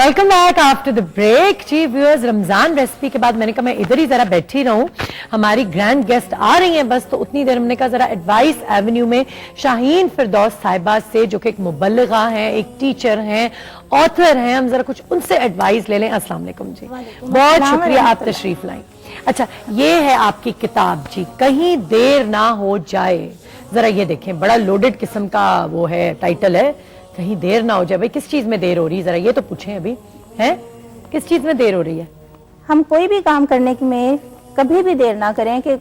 Welcome back after the break. जी viewers, Ramzan recipe के बाद मैंने कहा मैं इधर ही जरा बैठी रहूं, हमारी ग्रैंड गेस्ट आ रही हैं बस, तो उतनी देर हमने कहा जरा एडवाइस एवेन्यू में शाहीन फिरदौस साहिबा से, जो कि एक मुबल्लिगा हैं, एक टीचर हैं, ऑथर हैं, हम जरा कुछ उनसे एडवाइस ले लें। अस्सलाम वालेकुम जी, बहुत शुक्रिया आप तशरीफ लाई। अच्छा, ये है आपकी किताब जी, कहीं देर ना हो जाए। जरा ये देखें, बड़ा लोडेड किस्म का वो है, टाइटल है, कहीं देर ना हो जाए। भाई किस चीज में देर हो रही है, जरा ये तो पूछें अभी, है किस चीज में देर हो रही है? हम कोई भी काम करने में कभी भी देर ना करें, कि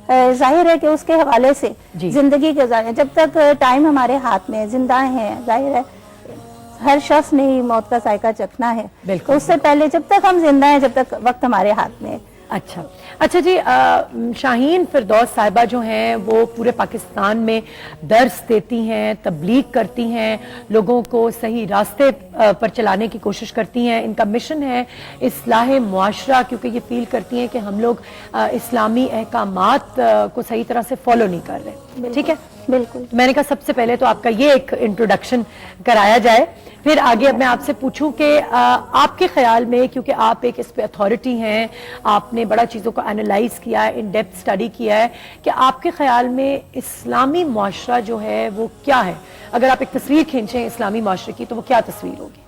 जाहिर है कि उसके हवाले से जिंदगी के जब तक टाइम हमारे हाथ में जिंदा है, जाहिर है हर शख्स ने ही मौत का जायका चखना है, तो उससे पहले जब तक हम जिंदा हैं, जब तक वक्त हमारे हाथ में है। अच्छा जी, शाहीन फिरदौस साहिबा जो हैं वो पूरे पाकिस्तान में दर्स देती हैं, तबलीग करती हैं, लोगों को सही रास्ते पर चलाने की कोशिश करती हैं। इनका मिशन है इस्लाह मुआशरा, क्योंकि ये फील करती हैं कि हम लोग इस्लामी अहकामात को सही तरह से फॉलो नहीं कर रहे। ठीक है, बिल्कुल। मैंने कहा सबसे पहले तो आपका ये एक इंट्रोडक्शन कराया जाए, फिर आगे अब मैं आपसे पूछूं कि आपके ख्याल में, क्योंकि आप एक इस पे अथॉरिटी हैं, आपने बड़ा चीज़ों को एनालाइज किया है, इन डेप्थ स्टडी किया है, कि आपके ख्याल में इस्लामी मुआशरा जो है वो क्या है? अगर आप एक तस्वीर खींचें इस्लामी मुआशरे की, तो वो क्या तस्वीर होगी?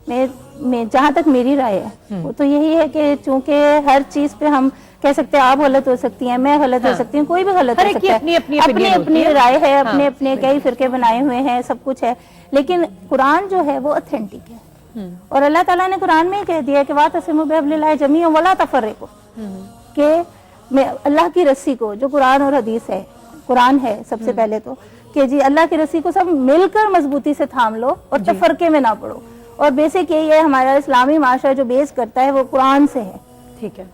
मैं जहाँ तक मेरी राय है वो तो यही है कि चूंकि हर चीज पे हम कह सकते हैं आप गलत हो सकती हैं, मैं गलत हो सकती हूँ, कोई भी गलत हो सकता है, अपनी अपनी राय है, अपने अपने कई फिरके बनाए हुए हैं, सब कुछ है, लेकिन कुरान जो है वो ऑथेंटिक है। और अल्लाह ताला ने कुरान में ही कह दिया कि वातसिमू बिहब्लिल्लाहि जमीअन वला तफर्रकू, कि मैं अल्लाह की रस्सी को, जो कुरान और हदीस है, कुरान है सबसे पहले तो, कि जी अल्लाह की रस्सी को सब मिलकर मजबूती से थाम लो और तफरके में ना पड़ो। और बेसिक यही है, हमारा इस्लामी माशरा जो बेस करता है वो कुरान से है। ठीक है,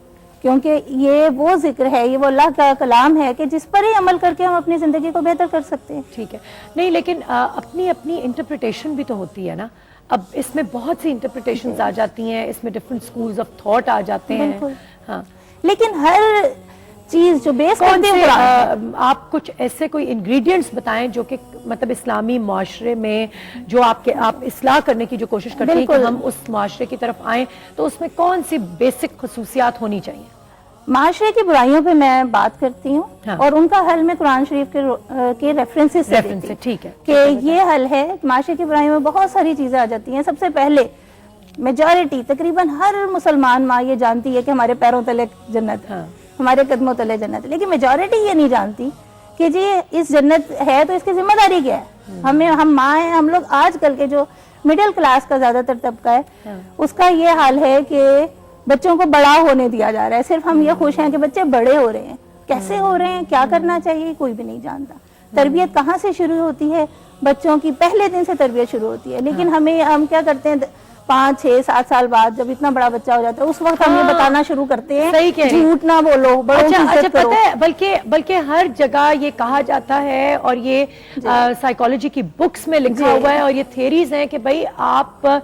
क्योंकि ये वो जिक्र है, ये वो अल्लाह का कलाम है कि जिस पर ही अमल करके हम अपनी जिंदगी को बेहतर कर सकते हैं। ठीक है, नहीं लेकिन अपनी अपनी इंटरप्रिटेशन भी तो होती है ना। अब इसमें बहुत सी इंटरप्रिटेशंस आ जाती हैं, इसमें डिफरेंट स्कूल्स ऑफ थॉट आ जाते हैं। हाँ, लेकिन हर चीज जो बेस करते हैं, आप कुछ ऐसे कोई इंग्रेडिएंट्स बताएं जो कि मतलब इस्लामी मुआशरे में जो आप इस्लाह करने की जो कोशिश करते हैं कि हम उस मुआशरे की तरफ आएं, तो उसमें कौन सी बेसिक खसूसियात होनी चाहिए? माशरे की बुराइयों पे मैं बात करती हूँ, हाँ। और उनका हल मैं कुरान शरीफ के रेफरेंसेस से देती हूँ। ठीक है, कि ये हल है। माशरे की बुराइयों में बहुत सारी चीजें आ जाती हैं। सबसे पहले मेजॉरिटी, तकरीबन हर मुसलमान माँ ये जानती है कि हमारे पैरों तले जन्नत, हाँ। हमारे कदमों तले जन्नत, लेकिन मेजॉरिटी ये नहीं जानती कि जी इस जन्नत है तो इसकी जिम्मेदारी क्या है। हम माँ हैं, हम लोग आजकल के जो मिडिल क्लास का ज्यादातर तबका है, हाँ। उसका ये हाल है कि बच्चों को बड़ा होने दिया जा रहा है। सिर्फ हम ये खुश हैं कि बच्चे बड़े हो रहे हैं, कैसे हो रहे हैं, क्या करना चाहिए, कोई भी नहीं जानता। तरबियत कहाँ से शुरू होती है? बच्चों की पहले दिन से तरबियत शुरू होती है, लेकिन हम क्या करते हैं, 5, 6, 7 साल बाद जब इतना बड़ा बच्चा हो जाता है, उस वक्त हम ये बताना शुरू करते हैं झूठ ना बोलो, बड़ों की इज्जत करो। पता है, बल्कि हर जगह ये कहा जाता है, और ये साइकोलॉजी की बुक्स में लिखा हुआ है, और ये थियरीज हैं कि भाई आप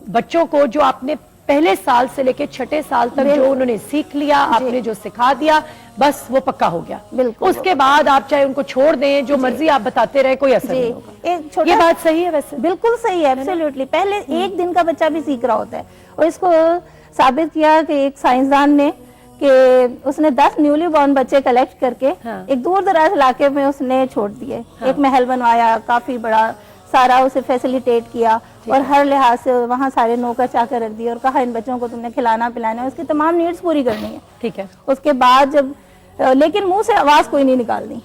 बच्चों को जो आपने पहले साल से लेके 6ठे साल तक जो उन्होंने सीख लिया, आपने जो सिखा दिया, बस वो पक्का हो गया। उसके बाद आप चाहे उनको छोड़ दें, जो मर्जी आप बताते रहे, कोई असर नहीं होगा। ये बात सही है? वैसे बिल्कुल सही है, एब्सोल्युटली। पहले एक दिन का बच्चा भी सीख रहा होता है, और इसको साबित किया कि एक साइंसदान ने, कि उसने 10 न्यूली बॉर्न बच्चे कलेक्ट करके एक दूर दराज इलाके में उसने छोड़ दिए। एक महल बनवाया, काफी बड़ा सारा उसे फैसिलिटेट किया, और हर लिहाज से वहाँ सारे नौकर चाकर रख दिए, और कहा इन बच्चों को तुमने खिलाना पिलाना, उसकी तमाम नीड्स पूरी करनी है। ठीक है, उसके बाद जब लेकिन मुंह से आवाज कोई नहीं निकालनी,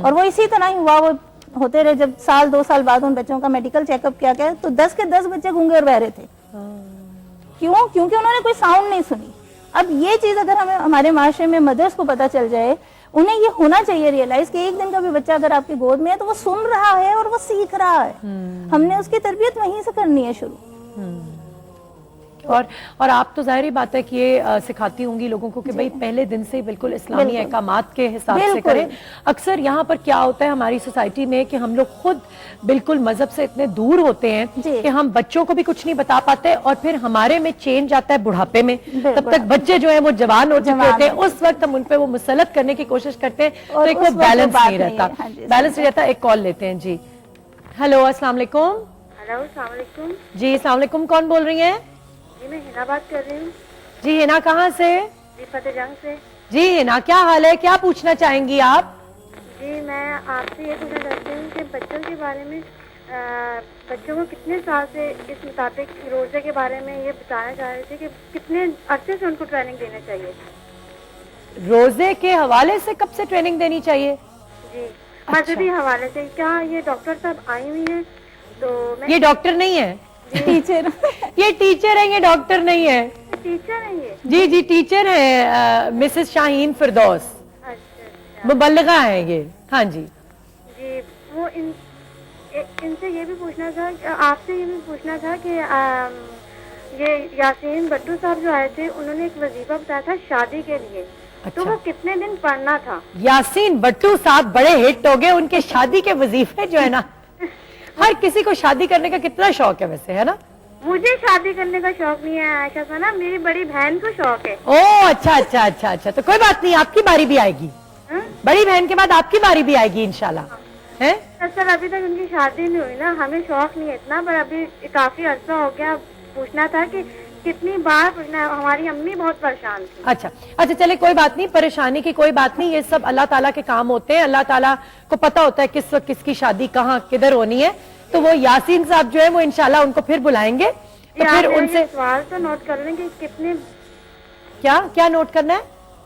और वो इसी तरह ही हुआ। वो होते रहे, जब 1 2 साल बाद उन बच्चों का मेडिकल चेकअप किया गया, तो 10 के 10 बच्चे गूंगे और बहरे थे। क्यों? क्योंकि उन्होंने कोई साउंड नहीं सुनी। अब ये चीज अगर हमें हमारे माशरे में मदर्स को पता चल जाए, उन्हें ये होना चाहिए रियलाइज कि एक दिन का भी बच्चा अगर आपकी गोद में है तो वो सुन रहा है और वो सीख रहा है। हमने उसकी तरबियत वहीं से करनी है शुरू। और आप तो जाहिर बात है कि ये सिखाती होंगी लोगों को कि भाई पहले दिन से बिल्कुल इस्लामी अहकामात के हिसाब से करें। अक्सर यहाँ पर क्या होता है हमारी सोसाइटी में कि हम लोग खुद बिल्कुल मजहब से इतने दूर होते हैं कि हम बच्चों को भी कुछ नहीं बता पाते, और फिर हमारे में चेंज आता है बुढ़ापे में। तब तक बच्चे जो है वो जवान हो चुके होते हैं, उस वक्त हम उन पे वो मुसलत करने की कोशिश करते हैं, तो एक वो बैलेंस नहीं रहता। बैलेंस नहीं रहता। एक कॉल लेते हैं जी। हेलो, अस्सलाम वालेकुम। हेलो अस्सलाम वालेकुम। जी अस्सलाम वालेकुम, कौन बोल रही हैं? जी मैं हिना बात कर रही हूँ। जी हिना, कहाँ से? जी फतेहजंग से। जी हिना, क्या हाल है, क्या पूछना चाहेंगी आप? जी मैं आपसे ये पूछना चाहती हूँ कि बच्चों के बारे में बच्चों को कितने साल से इस मुताबिक रोज़े के बारे में ये बताना चाह रहे थे कि कितने अरसे से उनको ट्रेनिंग देना चाहिए। रोजे के हवाले से कब से ट्रेनिंग देनी चाहिए? जी मजहबी हवाले से। क्या ये डॉक्टर साहब आई हुई हैं? तो मैं ये डॉक्टर नहीं है, टीचर ये टीचर है, ये डॉक्टर नहीं है। टीचर है ये। जी जी टीचर है, मिसेस शाहीन फिरदौस, अच्छा अच्छा। मुबल्लिगा है ये। हाँ जी जी वो इनसे ये भी पूछना था, आपसे ये भी पूछना था कि ये यासीन भट्टू साहब जो आए थे उन्होंने एक वजीफा बताया था शादी के लिए। तो अच्छा। वो कितने दिन पढ़ना था? यासीन भट्टू साहब बड़े हिट हो गए, उनके शादी के वजीफे जो है ना, हर किसी को शादी करने का कितना शौक है वैसे, है ना? मुझे शादी करने का शौक नहीं है आयशा साना, मेरी बड़ी बहन को शौक है। ओ अच्छा अच्छा अच्छा अच्छा, तो कोई बात नहीं, आपकी बारी भी आएगी। हाँ? बड़ी बहन के बाद आपकी बारी भी आएगी इंशाल्लाह, है? सर अभी तक उनकी शादी नहीं हुई ना, हमें शौक नहीं है इतना, पर अभी काफी अरसा हो गया। पूछना था कि कितनी बार पूछना है, हमारी अम्मी बहुत परेशान थी। अच्छा अच्छा, चले कोई बात नहीं, परेशानी की कोई बात नहीं, ये सब अल्लाह ताला के काम होते हैं, अल्लाह ताला को पता होता है किस वक्त किसकी शादी कहाँ किधर होनी है। तो वो यासीन साहब जो है वो इंशाल्लाह उनको फिर बुलाएंगे, तो फिर उनसे सवाल तो नोट कर लें कि कितने क्या क्या नोट करना है,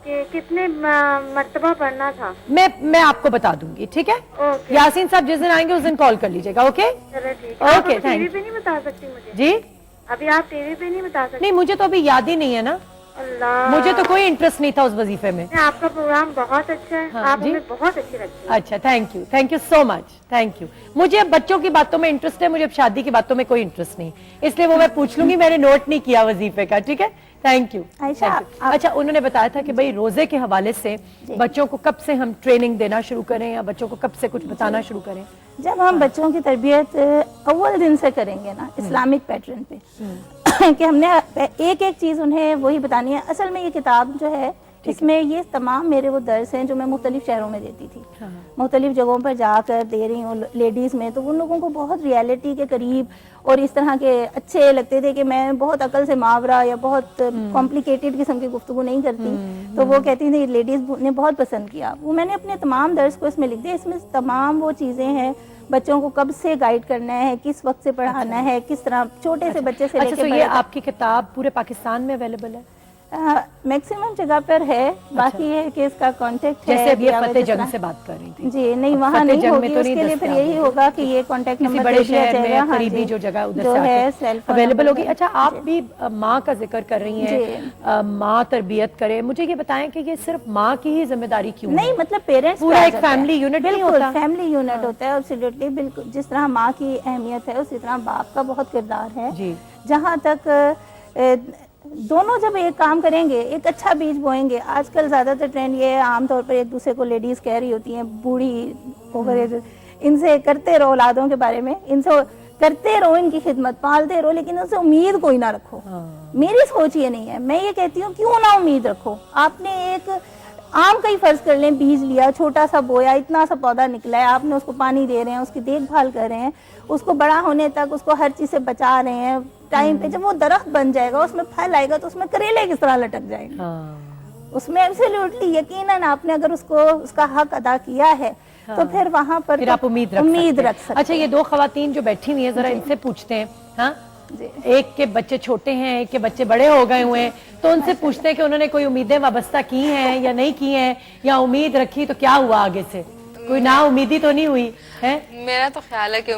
कि कितने मर्तबा पढ़ना था। मैं आपको बता दूंगी, ठीक है? ओके यासीन साहब जिस दिन आएंगे उस दिन कॉल कर लीजिएगा, ओके? चलो ठीक है। ओके, आप thank टीवी you। पे नहीं बता सकती मुझे? जी अभी आप टीवी पे नहीं बता सकती? नहीं, मुझे तो अभी याद ही नहीं है ना, अल्लाह, मुझे तो कोई इंटरेस्ट नहीं था उस वजीफे में। आपका प्रोग्राम बहुत अच्छा है। हाँ, आप जी? हमें बहुत अच्छी लगती है। अच्छा, thank you so much, thank you. मुझे अब बच्चों की बातों में इंटरेस्ट है, मुझे अब शादी की बातों में कोई इंटरेस्ट नहीं, इसलिए वो मैं पूछ लूंगी, मैंने नोट नहीं किया वजीफे का, ठीक है? Thank you. आयशा, आप- अच्छा, उन्होंने बताया था कि भाई रोजे के हवाले से बच्चों को कब से हम ट्रेनिंग देना शुरू करें या बच्चों को कब से कुछ बताना शुरू करें? जब हम बच्चों की तरबियत अव्वल दिन से करेंगे ना, इस्लामिक पैटर्न पे, कि हमने एक एक चीज़ उन्हें वही बतानी है। असल में ये किताब जो है इसमें ये तमाम मेरे वो दर्स हैं जो मैं मुख्तलिफ शहरों में देती थी, मुख्तलिफ जगहों पर जाकर दे रही हूँ लेडीज़ में, तो उन लोगों को बहुत रियलिटी के करीब और इस तरह के अच्छे लगते थे कि मैं बहुत अकल से मावरा या बहुत कॉम्प्लिकेटेड किस्म की गुफ्तगू नहीं करती, तो वो कहती थी, लेडीज़ ने बहुत पसंद किया वो। मैंने अपने तमाम दर्स को इसमें लिख दिया, इसमें तमाम वो चीज़ें हैं, बच्चों को कब से गाइड करना है, किस वक्त से पढ़ाना है, किस तरह छोटे से बच्चे से अच्छा, लेकर तो ये बड़े तक। आपकी किताब पूरे पाकिस्तान में अवेलेबल है? मैक्सिमम जगह पर है, बाकी है कि इसका कांटेक्ट है। जैसे अभी ये या फतेह जिस जंग तरह- से बात कर रही थी जी नहीं, अब वहाँ फतेह नहीं जंग में होगी, तो नहीं उसके लिए फिर दस्तयाब यही होगी। होगा कि ये कांटेक्ट किसी नंबर बड़े दे दिया शहर जाएगा। में हाँ करीबी जी, जो जगह उधर जो से है आके सेल फोन अवेलेबल नंबर होगी। है। अच्छा, आप भी माँ का जिक्र कर रही हैं, जी। माँ तरबियत करे, मुझे ये बताएं कि ये सिर्फ माँ की ही जिम्मेदारी क्यों नहीं, है? मतलब पेरेंट्स पूरा एक फैमिली यूनिट नहीं होता? फैमिली यूनिट होता है, एब्सोल्युटली, बिल्कुल। जिस तरह माँ की अहमियत है उसी तरह बाप का बहुत किरदार है। जी। जहाँ तक दोनों जब एक काम करेंगे, एक अच्छा बीज बोएंगे। आजकल ज्यादातर ट्रेंड ये है, आमतौर पर एक दूसरे को लेडीज कह रही होती हैं, बूढ़ी ओवर एज, इनसे करते रहो औलादों के बारे में, इनसे करते रहो, इनकी खिदमत पालते रहो, लेकिन उनसे उम्मीद कोई ना रखो। मेरी सोच ये नहीं है, मैं ये कहती हूँ क्यों ना उम्मीद रखो। आपने एक आम का ही फर्ज कर लें, बीज लिया, छोटा सा बोया, इतना सा पौधा निकला है, आपने उसको पानी दे रहे हैं, उसकी देखभाल कर रहे हैं, उसको बड़ा होने तक उसको हर चीज से बचा रहे हैं टाइम पे। जब वो दरख्त बन जाएगा, उसमें फल आएगा, तो उसमें करेले किस तरह लटक जाएंगे। उसमें एब्सोल्युटली यकीनन आपने अगर उसको उसका हक अदा किया है, तो फिर वहां पर फिर तो आप उम्मीद रख सकते हैं। अच्छा, ये दो खवातीन जो बैठी हुई हैं, जरा इनसे पूछते हैं। हाँ, एक के बच्चे छोटे हैं, एक के बच्चे बड़े हो गए हुए हैं, तो उनसे पूछते हैं कि उन्होंने कोई उम्मीदें वाबस्ता की हैं या नहीं की हैं, या उम्मीद रखी तो क्या हुआ आगे से? कोई ना उम्मीदी तो नहीं हुई है? मेरा तो ख्याल है कि